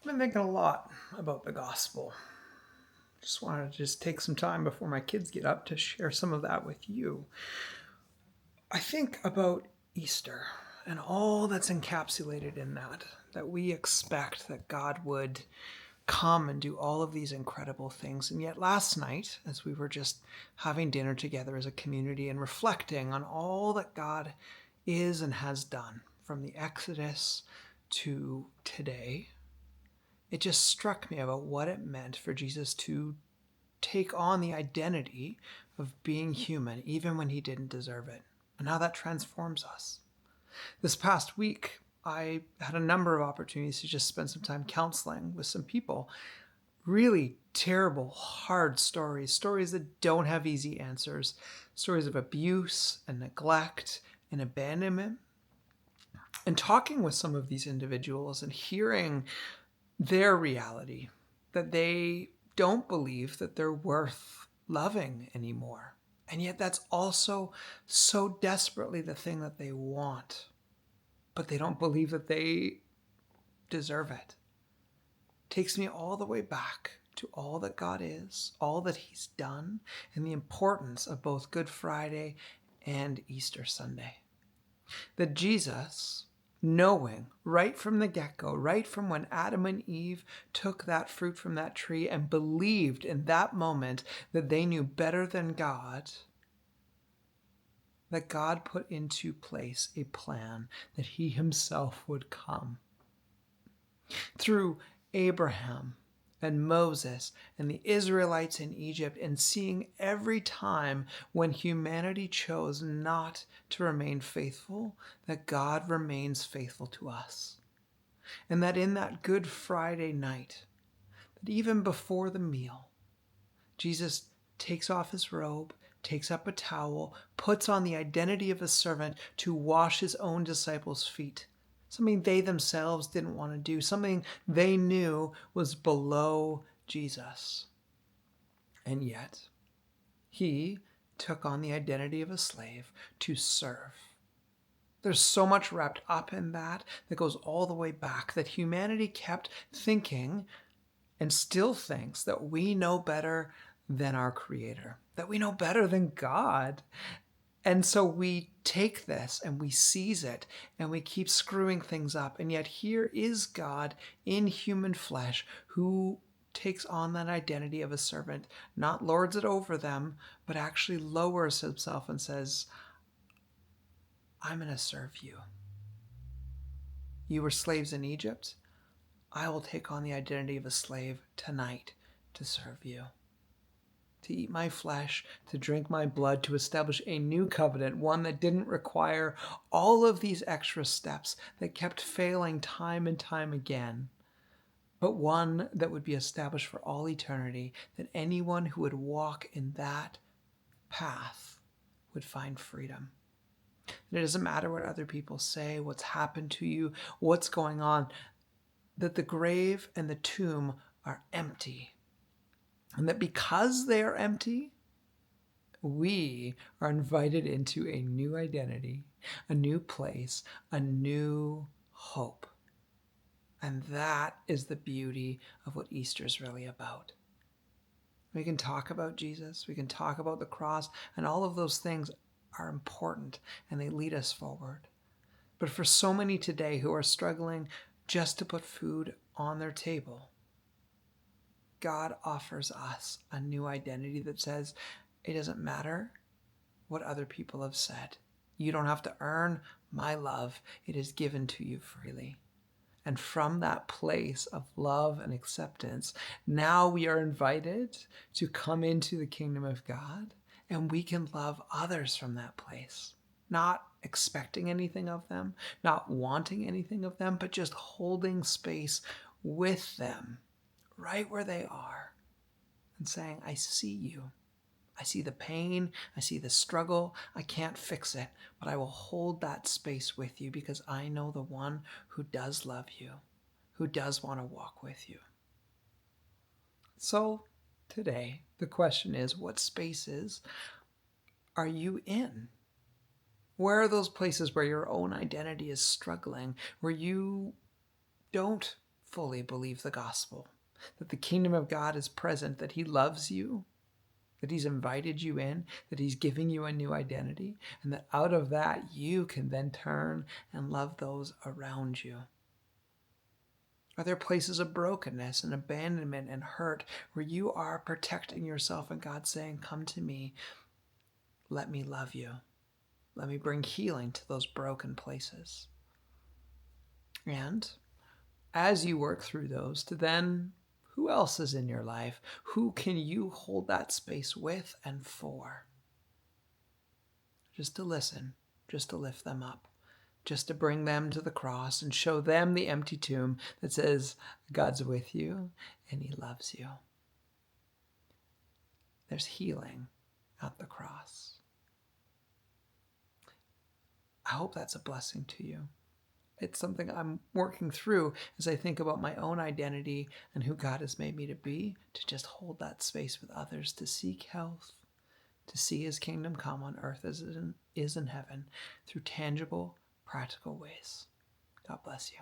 I've been thinking a lot about the gospel. Just wanted to take some time before my kids get up to share some of that with you. I think about Easter and all that's encapsulated in that we expect that God would come and do all of these incredible things. And yet last night, as we were just having dinner together as a community and reflecting on all that God is and has done, from the Exodus to today, it just struck me about what it meant for Jesus to take on the identity of being human, even when he didn't deserve it, and how that transforms us. This past week, I had a number of opportunities to just spend some time counseling with some people. Really terrible, hard stories, stories that don't have easy answers, stories of abuse and neglect and abandonment. And talking with some of these individuals and hearing their reality, that they don't believe that they're worth loving anymore. And yet that's also so desperately the thing that they want, but they don't believe that they deserve it. Takes me all the way back to all that God is, all that he's done, and the importance of both Good Friday and Easter Sunday. That Jesus, knowing right from the get-go, right from when Adam and Eve took that fruit from that tree and believed in that moment that they knew better than God, that God put into place a plan that he himself would come. Through Abraham and Moses and the Israelites in Egypt, and seeing every time when humanity chose not to remain faithful, that God remains faithful to us. And that in that Good Friday night, that even before the meal, Jesus takes off his robe, takes up a towel, puts on the identity of a servant to wash his own disciples' feet. Something they themselves didn't want to do, something they knew was below Jesus. And yet, he took on the identity of a slave to serve. There's so much wrapped up in that goes all the way back, that humanity kept thinking and still thinks that we know better than our Creator, that we know better than God. And so we take this and we seize it and we keep screwing things up. And yet here is God in human flesh who takes on that identity of a servant, not lords it over them, but actually lowers himself and says, I'm going to serve you. You were slaves in Egypt. I will take on the identity of a slave tonight to serve you. To eat my flesh, to drink my blood, to establish a new covenant, one that didn't require all of these extra steps that kept failing time and time again, but one that would be established for all eternity, that anyone who would walk in that path would find freedom. And it doesn't matter what other people say, what's happened to you, what's going on, that the grave and the tomb are empty. And that because they are empty, we are invited into a new identity, a new place, a new hope. And that is the beauty of what Easter is really about. We can talk about Jesus, we can talk about the cross, and all of those things are important and they lead us forward. But for so many today who are struggling just to put food on their table, God offers us a new identity that says it doesn't matter what other people have said. You don't have to earn my love. It is given to you freely. And from that place of love and acceptance, now we are invited to come into the kingdom of God, and we can love others from that place. Not expecting anything of them, not wanting anything of them, but just holding space with them right where they are and saying, I see you. I see the pain. I see the struggle. I can't fix it, but I will hold that space with you because I know the one who does love you, who does want to walk with you. So today, the question is, what spaces are you in? Where are those places where your own identity is struggling, where you don't fully believe the gospel, that the kingdom of God is present, that he loves you, that he's invited you in, that he's giving you a new identity, and that out of that you can then turn and love those around you? Are there places of brokenness and abandonment and hurt where you are protecting yourself and God saying, come to me, let me love you, let me bring healing to those broken places? And as you work through those, to then, who else is in your life? Who can you hold that space with and for? Just to listen, just to lift them up, just to bring them to the cross and show them the empty tomb that says, God's with you and he loves you. There's healing at the cross. I hope that's a blessing to you. It's something I'm working through as I think about my own identity and who God has made me to be, to just hold that space with others, to seek health, to see his kingdom come on earth as it is in heaven through tangible, practical ways. God bless you.